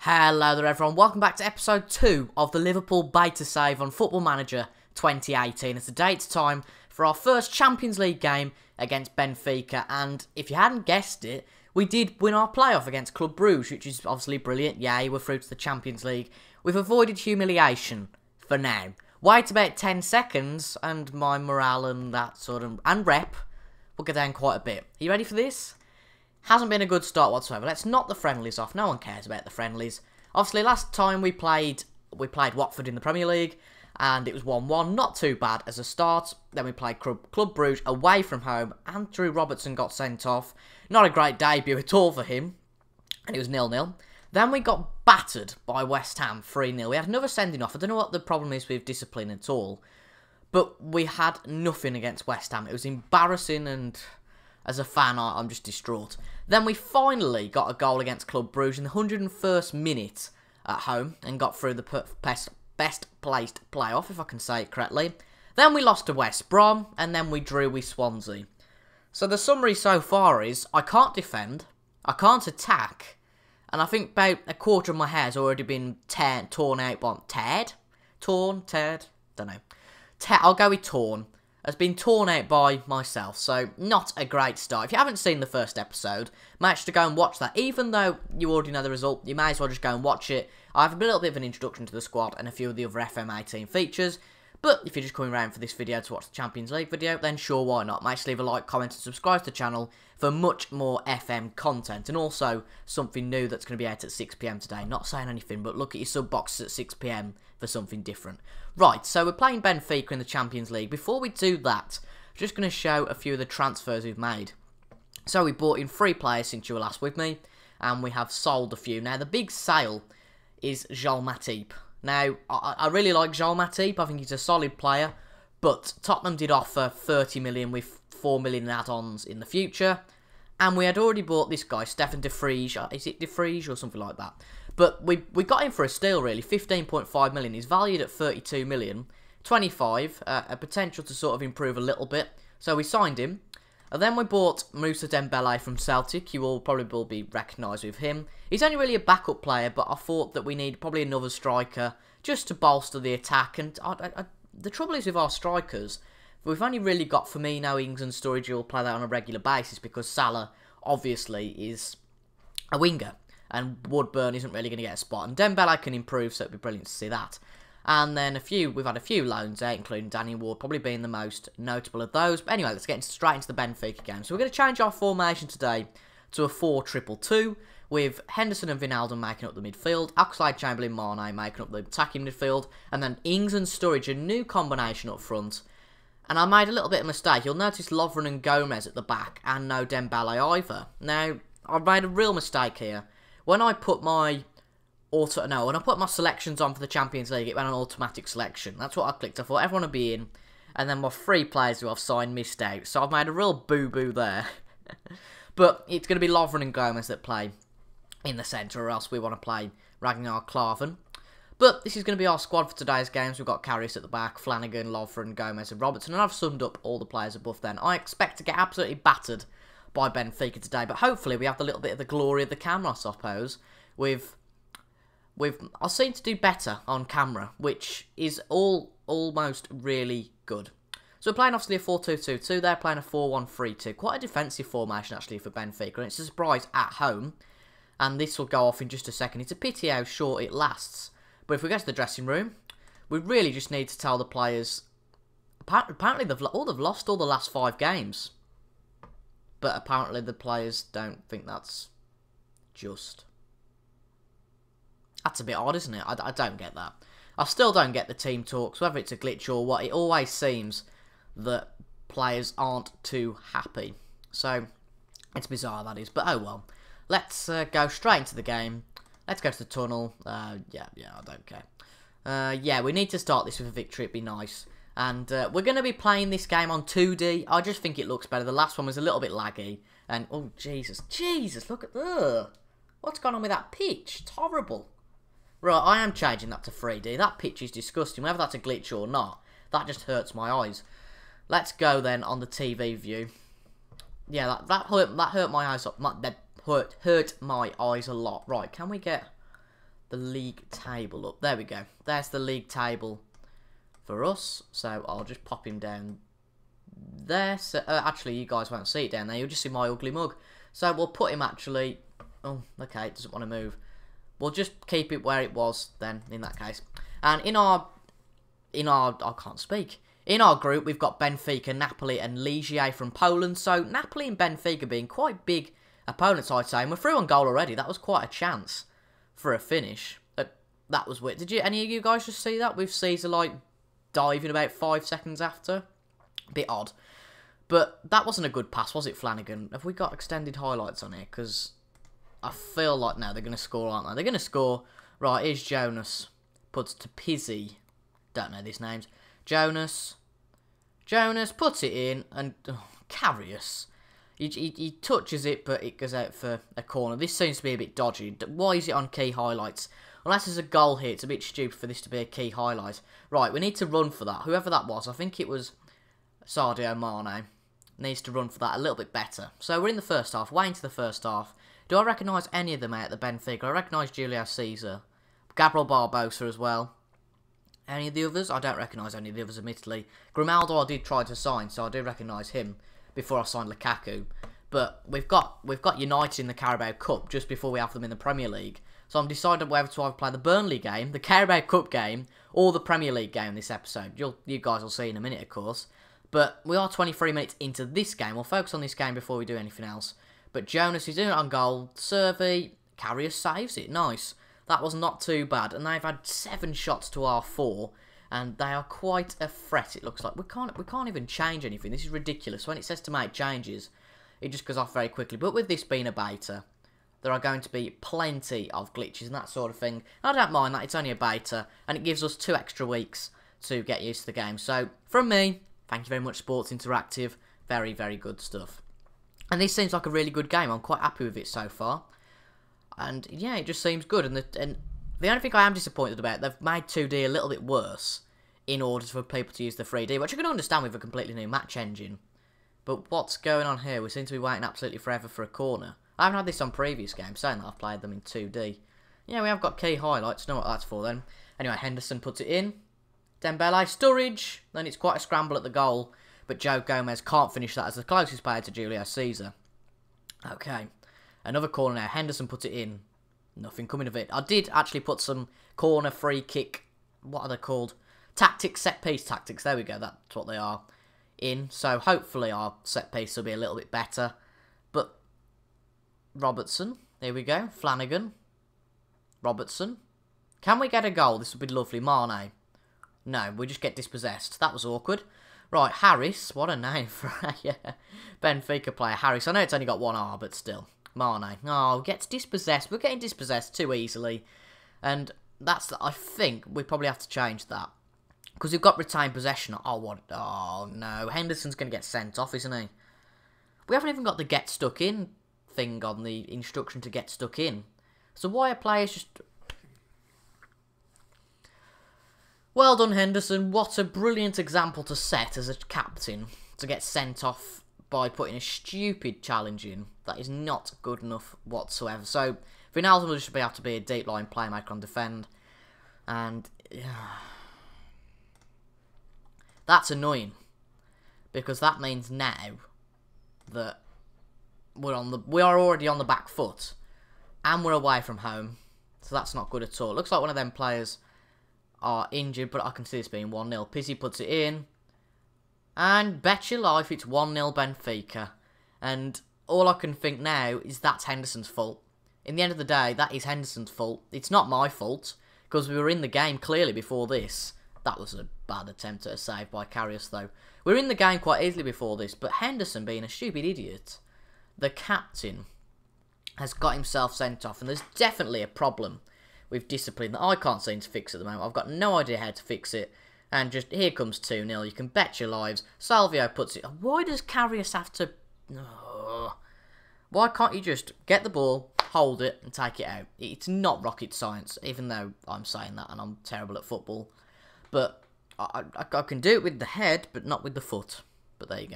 Hello there everyone, welcome back to episode 2 of the Liverpool beta save on Football Manager 2018. It's the date time for our first Champions League game against Benfica, and if you hadn't guessed it, we did win our playoff against Club Brugge, which is obviously brilliant. Yay, we're through to the Champions League. We've avoided humiliation for now. Wait about 10 seconds and my morale and that sort of, and rep will go down quite a bit. Are you ready for this? Hasn't been a good start whatsoever. Let's knock the friendlies off. No one cares about the friendlies. Obviously, last time we played Watford in the Premier League, and it was 1-1. Not too bad as a start. Then we played Club Brugge away from home, and Drew Robertson got sent off. Not a great debut at all for him, and it was 0-0. Then we got battered by West Ham 3-0. We had another sending off. I don't know what the problem is with discipline at all, but we had nothing against West Ham. It was embarrassing, and as a fan, I'm just distraught. Then we finally got a goal against Club Brugge in the 101st minute at home and got through the best placed playoff, if I can say it correctly. Then we lost to West Brom, and then we drew with Swansea. So the summary so far is, I can't defend, I can't attack, and I think about a quarter of my hair's already been torn out by... Torn? Don't know. I'll go with torn. Has been torn out by myself, so not a great start. If you haven't seen the first episode, make sure to go and watch that. Even though you already know the result, you may as well just go and watch it. I have a little bit of an introduction to the squad and a few of the other FM18 features, but if you're just coming around for this video to watch the Champions League video, then sure, why not? Make sure to leave a like, comment and subscribe to the channel for much more FM content, and also something new that's going to be out at 6 PM today. Not saying anything, but look at your sub boxes at 6 PM for something different. Right, so we're playing Benfica in the Champions League. Before we do that, I'm just going to show a few of the transfers we've made. So we bought in 3 players since you were last with me, and we have sold a few. Now, the big sale is Joel Matip. Now, I really like Joel Matip. I think he's a solid player, but Tottenham did offer 30 million with 4 million in add-ons in the future, and we had already bought this guy, Stefan de Vrij. Is it de Vrij or something like that? But we got him for a steal, really. 15.5 million. He's valued at 32 million. 25, a potential to sort of improve a little bit. So we signed him. And then we bought Moussa Dembele from Celtic. You all probably will be recognised with him. He's only really a backup player, but I thought that we need probably another striker just to bolster the attack. And the trouble is with our strikers, we've only really got Firmino, Ings and Sturridge who will play that on a regular basis because Salah obviously is a winger, and Woodburn isn't really going to get a spot. And Dembele can improve, so it'd be brilliant to see that. And then we've had a few loans out, including Danny Ward, probably being the most notable of those. But anyway, let's get straight into the Benfica game. So we're going to change our formation today to a 4-2-2, with Henderson and Wijnaldum making up the midfield, Oxlade-Chamberlain, Mane making up the attacking midfield, and then Ings and Sturridge, a new combination up front. And I made a little bit of a mistake. You'll notice Lovren and Gomez at the back, and no Dembele either. Now, I've made a real mistake here. When I put my selections on for the Champions League, it went on automatic selection. That's what I clicked. I thought everyone would be in, and then my 3 players who I've signed missed out. So I've made a real boo-boo there. But it's going to be Lovren and Gomez that play in the centre, or else we want to play Ragnar Klavan. But this is going to be our squad for today's games. We've got Karius at the back, Flanagan, Lovren, Gomez and Robertson, and I've summed up all the players above then. I expect to get absolutely battered by Benfica today, but hopefully we have a little bit of the glory of the camera, I suppose. I seem to do better on camera, which is almost really good. So we're playing obviously a 4-2-2-2, they're playing a 4-1-3-2. Quite a defensive formation actually for Benfica, and it's a surprise at home. And this will go off in just a second. It's a pity how short it lasts. But if we go to the dressing room, we really just need to tell the players... Apparently they've lost all the last 5 games. But apparently the players don't think that's just. That's a bit odd, isn't it? I don't get that. I still don't get the team talks, whether it's a glitch or what. It always seems that players aren't too happy. So, it's bizarre, that is. But oh well. Let's go straight into the game. Let's go to the tunnel. Yeah, I don't care. Yeah, we need to start this with a victory. It'd be nice. And we're going to be playing this game on 2D. I just think it looks better. The last one was a little bit laggy. And, oh, Jesus, look at that. What's going on with that pitch? It's horrible. Right, I am changing that to 3D. That pitch is disgusting. Whether that's a glitch or not, that just hurts my eyes. Let's go then on the TV view. Yeah, that hurt my eyes up. That hurt my eyes a lot. Right, can we get the league table up. There we go. There's the league table for us. So I'll just pop him down there. So, actually, you guys won't see it down there. You'll just see my ugly mug. So we'll put him actually... Oh, okay, it doesn't want to move. We'll just keep it where it was then, in that case. And in our... I can't speak. In our group, we've got Benfica, Napoli and Ligier from Poland. So Napoli and Benfica being quite big opponents, I'd say. And we're through on goal already. That was quite a chance for a finish. That was weird. Did any of you guys just see that? With Caesar, like, diving about 5 seconds after? A bit odd. But that wasn't a good pass, was it, Flanagan? Have we got extended highlights on here? Because I feel like, no, they're going to score, aren't they? They're going to score. Right, here's Jonas. Puts to Pizzi. Don't know these names. Jonas puts it in. And Karius. He touches it, but it goes out for a corner. This seems to be a bit dodgy. Why is it on key highlights? Unless there's a goal here, it's a bit stupid for this to be a key highlight. Right, we need to run for that. Whoever that was, I think it was Sadio Mane. Needs to run for that a little bit better. So we're in the first half, way into the first half. Do I recognise any of them out at the Benfica? I recognise Julio Caesar. Gabriel Barbosa as well. Any of the others? I don't recognise any of the others, admittedly. Grimaldo I did try to sign, so I do recognise him before I signed Lukaku. But we've got United in the Carabao Cup just before we have them in the Premier League. So I'm deciding whether to either play the Burnley game, the Carabao Cup game, or the Premier League game this episode. You guys will see in a minute, of course. But we are 23 minutes into this game. We'll focus on this game before we do anything else. But Jonas is doing it on goal. Servey, Karius saves it. Nice. That was not too bad. And they've had 7 shots to our 4. And they are quite a threat, it looks like. We can't even change anything. This is ridiculous. When it says to make changes, it just goes off very quickly. But with this being a beta, there are going to be plenty of glitches and that sort of thing. I don't mind that. It's only a beta. And it gives us 2 extra weeks to get used to the game. So, from me... Thank you very much, Sports Interactive. Very, very good stuff. And this seems like a really good game. I'm quite happy with it so far. And, yeah, it just seems good. And the only thing I am disappointed about, they've made 2D a little bit worse in order for people to use the 3D, which I can understand with a completely new match engine. But what's going on here? We seem to be waiting absolutely forever for a corner. I haven't had this on previous games, saying that I've played them in 2D. Yeah, we have got key highlights. Know what that's for, then. Anyway, Henderson puts it in. Dembele, Sturridge, then it's quite a scramble at the goal, but Joe Gomez can't finish that as the closest player to Julio Caesar. Okay, another corner now, Henderson put it in, nothing coming of it. I did actually put some corner, free kick, what are they called? Tactics, set piece tactics, there we go, that's what they are, in, so hopefully our set piece will be a little bit better. But, Robertson, here we go, Flanagan, Robertson, can we get a goal? This would be lovely, Mane. No, we just get dispossessed. That was awkward. Right, Harris. What a name for a Benfica player. Harris. I know it's only got 1 R, but still. Mane. Oh, gets dispossessed. We're getting dispossessed too easily. And that's... I think we probably have to change that. Because we've got retained possession. Oh, what? Oh, no. Henderson's going to get sent off, isn't he? We haven't even got the get stuck in thing on the instruction to get stuck in. So why are players just... Well done, Henderson. What a brilliant example to set as a captain to get sent off by putting a stupid challenge in. That is not good enough whatsoever. So, Wijnaldum will just be able to be a deep line playmaker on defend. And, that's annoying. Because that means now that we are already on the back foot. And we're away from home. So that's not good at all. Looks like one of them players... are injured, but I can see this being 1-0. Pizzi puts it in. And bet your life it's 1-0 Benfica. And all I can think now is that's Henderson's fault. In the end of the day, that is Henderson's fault. It's not my fault, because we were in the game clearly before this. That was a bad attempt at a save by Karius, though. We were in the game quite easily before this, but Henderson, being a stupid idiot, the captain, has got himself sent off, and there's definitely a problem with discipline that I can't seem to fix at the moment. I've got no idea how to fix it. And just, here comes 2-0. You can bet your lives. Salvio puts it... Why does Karius have to... Oh, why can't you just get the ball, hold it, and take it out? It's not rocket science, even though I'm saying that and I'm terrible at football. But I can do it with the head, but not with the foot. But there you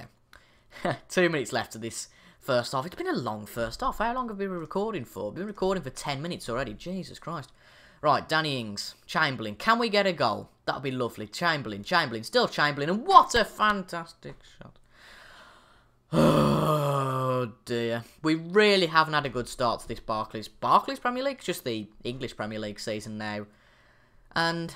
go. 2 minutes left of this first half. It's been a long first half. How long have we been recording for? We've been recording for 10 minutes already. Jesus Christ. Right, Danny Ings, Chamberlain. Can we get a goal? That'll be lovely. Chamberlain, still Chamberlain. And what a fantastic shot. Oh, dear. We really haven't had a good start to this Barclays Premier League. It's just the English Premier League season now. And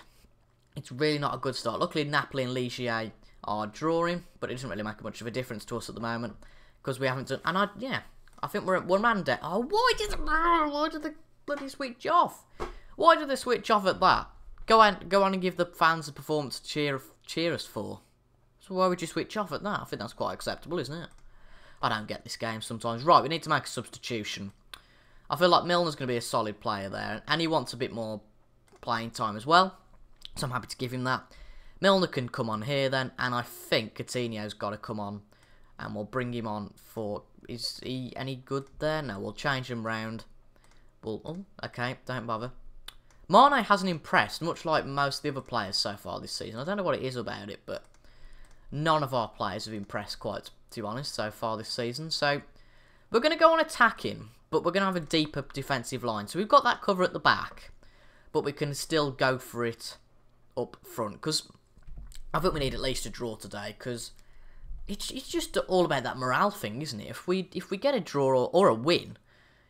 it's really not a good start. Luckily, Napoli and Ligier are drawing, but it doesn't really make much of a difference to us at the moment because we haven't done. And I think we're at one man down. Oh, why did the bloody switch off? Why did they switch off at that? Go on and give the fans a performance to cheer us for. So why would you switch off at that? I think that's quite acceptable, isn't it? I don't get this game sometimes. Right, we need to make a substitution. I feel like Milner's going to be a solid player there, and he wants a bit more playing time as well. So I'm happy to give him that. Milner can come on here then, and I think Coutinho's got to come on, and we'll bring him on for. Is he any good there? No, we'll change him round. Okay, don't bother. Mane hasn't impressed, much like most of the other players so far this season. I don't know what it is about it, but none of our players have impressed quite, to be honest, so far this season. So we're going to go on attacking, but we're going to have a deeper defensive line. So we've got that cover at the back, but we can still go for it up front, because I think we need at least a draw today, because it's just all about that morale thing, isn't it? If we get a draw or a win,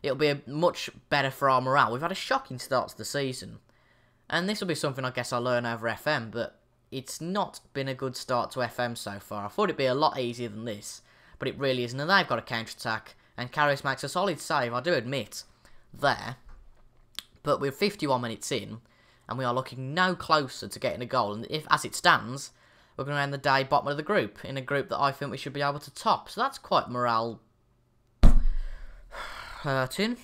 it'll be much better for our morale. We've had a shocking start to the season, and this will be something I guess I'll learn over FM, but it's not been a good start to FM so far. I thought it'd be a lot easier than this, but it really isn't, and they've got a counter-attack, and Karius makes a solid save, I do admit, there. But we're 51 minutes in, and we are looking no closer to getting a goal, and if, as it stands, we're going to end the day bottom of the group, in a group that I think we should be able to top, so that's quite morale hurting.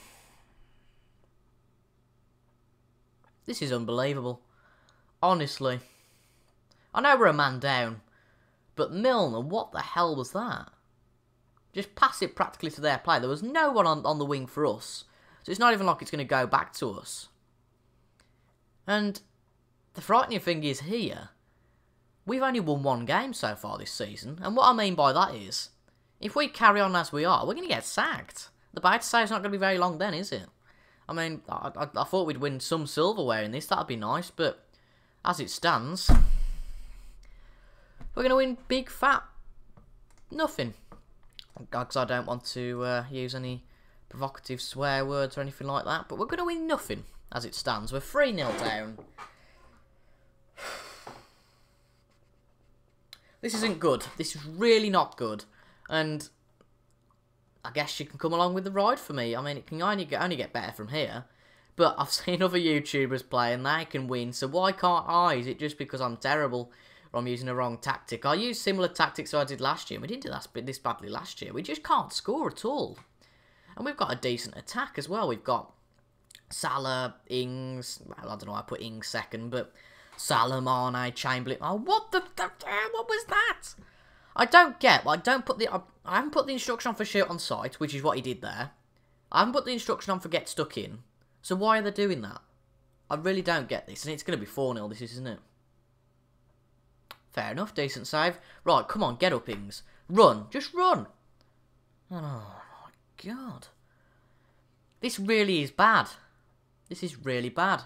This is unbelievable. Honestly. I know we're a man down, but Milner, what the hell was that? Just pass it practically to their play. There was no one on the wing for us, so it's not even like it's going to go back to us. And the frightening thing is here, we've only won one game so far this season, and what I mean by that is, if we carry on as we are, we're going to get sacked. The bite save's not going to be very long then, is it? I mean, I thought we'd win some silverware in this, that'd be nice, but as it stands, we're going to win big fat nothing. Because I don't want to use any provocative swear words or anything like that, but we're going to win nothing as it stands. We're 3-0 down. This isn't good. This is really not good, and I guess you can come along with the ride for me. I mean, it can only get better from here. But I've seen other YouTubers play and they can win, so why can't I? Is it just because I'm terrible or I'm using the wrong tactic? I used similar tactics to I did last year, and we didn't do this badly last year. We just can't score at all. And we've got a decent attack as well. We've got Salah, Ings, well, I don't know why I put Ings second, but Salah, Mane, Chamberlain. Oh, what was that? I don't get. I haven't put the instruction on for shoot on sight, which is what he did there. I haven't put the instruction on for get stuck in. So why are they doing that? I really don't get this, and it's going to be 4-0. This isn't it? Fair enough, decent save. Right, come on, get up, Ings. Run, just run. Oh my god, this really is bad. This is really bad.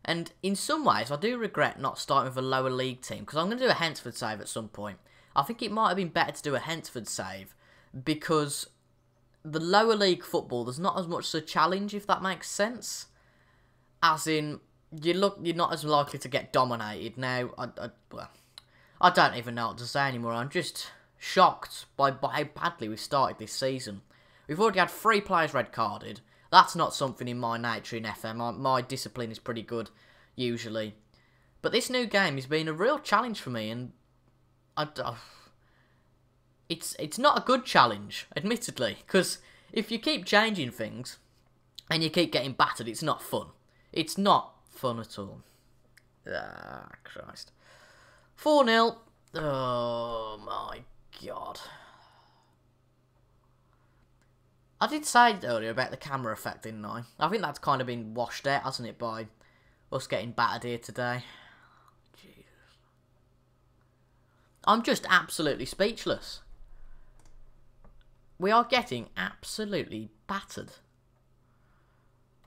And in some ways, I do regret not starting with a lower league team, because I'm going to do a Hensford save at some point. I think it might have been better to do a Hensford save, because the lower league football, there's not as much a challenge, if that makes sense. As in, you're not as likely to get dominated. Now, I don't even know what to say anymore. I'm just shocked by how badly we started this season. We've already had 3 players red carded. That's not something in my nature in FM. My discipline is pretty good, usually. But this new game has been a real challenge for me, and it's not a good challenge, admittedly, because if you keep changing things and you keep getting battered, it's not fun. It's not fun at all. Ah, Christ. 4-0. Oh, my God. I did say earlier about the camera effect, didn't I? I think that's kind of been washed out, hasn't it, by us getting battered here today. Jesus. I'm just absolutely speechless. We are getting absolutely battered.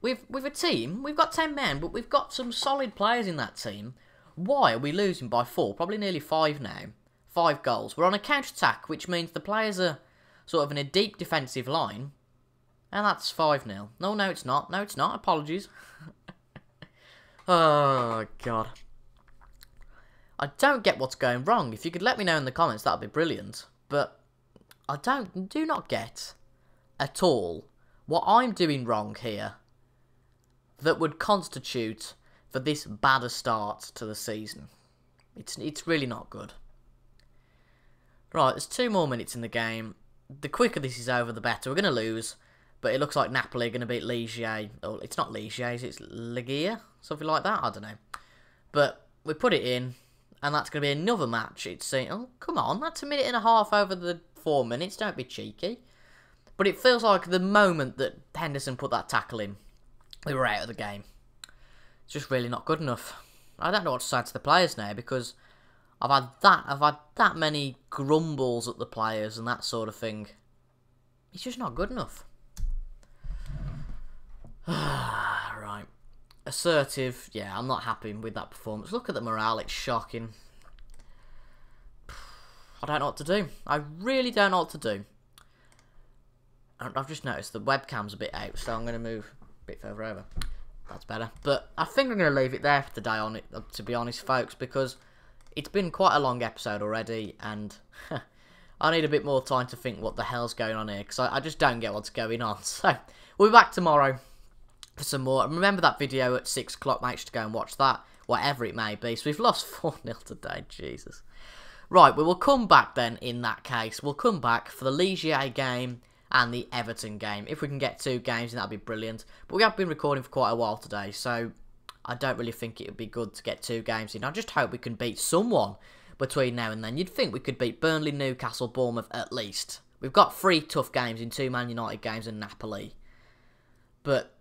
with a team, we've got 10 men, but we've got some solid players in that team. Why are we losing by 4? Probably nearly 5 now. 5 goals. We're on a counter-attack, which means the players are sort of in a deep defensive line. And that's 5-0. No, it's not. No, it's not. Apologies. Oh, God. I don't get what's going wrong. If you could let me know in the comments, that would be brilliant. But I do not get at all what I'm doing wrong here that would constitute for this bad a start to the season. It's really not good. Right, there's 2 more minutes in the game. The quicker this is over, the better. We're going to lose, but it looks like Napoli are going to beat Ligier. Oh, it's not Ligier, it's Ligia? Something like that? I don't know. But we put it in, and that's going to be another match. Oh, come on, that's a minute and a half over the 4 minutes. Don't be cheeky. But it feels like the moment that Henderson put that tackle in, we were out of the game. It's just really not good enough. I don't know what to say to the players now, because I've had that many grumbles at the players and that sort of thing. It's just not good enough. Right. Assertive. Yeah, I'm not happy with that performance. Look at the morale. It's shocking. I don't know what to do. I really don't know what to do. I've just noticed the webcam's a bit out, so I'm going to move a bit further over. That's better. But I think I'm going to leave it there for today on it, to be honest, folks, because it's been quite a long episode already, and I need a bit more time to think what the hell's going on here, because I just don't get what's going on. So, we'll be back tomorrow for some more. Remember that video at 6 o'clock, make sure to go and watch that, whatever it may be. So we've lost 4-0 today, Jesus. Right, we will come back then in that case. We'll come back for the Ligier game and the Everton game. If we can get 2 games, then that'd be brilliant. But we have been recording for quite a while today, so I don't really think it would be good to get 2 games in. I just hope we can beat someone between now and then. You'd think we could beat Burnley, Newcastle, Bournemouth at least. We've got 3 tough games in 2 Man United games and Napoli. But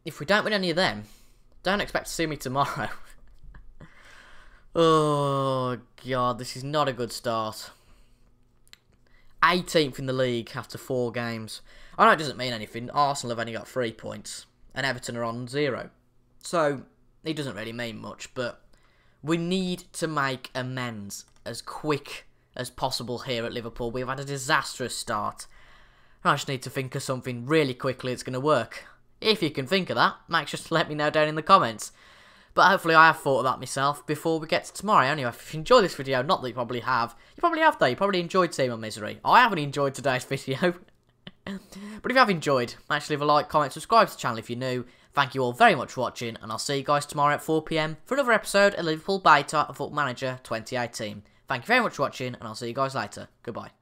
if we don't win any of them, don't expect to see me tomorrow. Oh, God, this is not a good start. 18th in the league after 4 games. I know it doesn't mean anything. Arsenal have only got 3 points, and Everton are on 0. So, it doesn't really mean much, but we need to make amends as quick as possible here at Liverpool. We've had a disastrous start. I just need to think of something really quickly that's going to work. If you can think of that, make sure to let me know down in the comments. But hopefully I have thought of that myself before we get to tomorrow. Anyway, if you enjoyed this video, not that you probably have. You probably have though. You probably enjoyed seeing my misery. I haven't enjoyed today's video. But if you have enjoyed, make sure to leave a like, comment, subscribe to the channel if you're new. Thank you all very much for watching, and I'll see you guys tomorrow at 4 PM for another episode of Liverpool Beta of Football Manager 2018. Thank you very much for watching, and I'll see you guys later. Goodbye.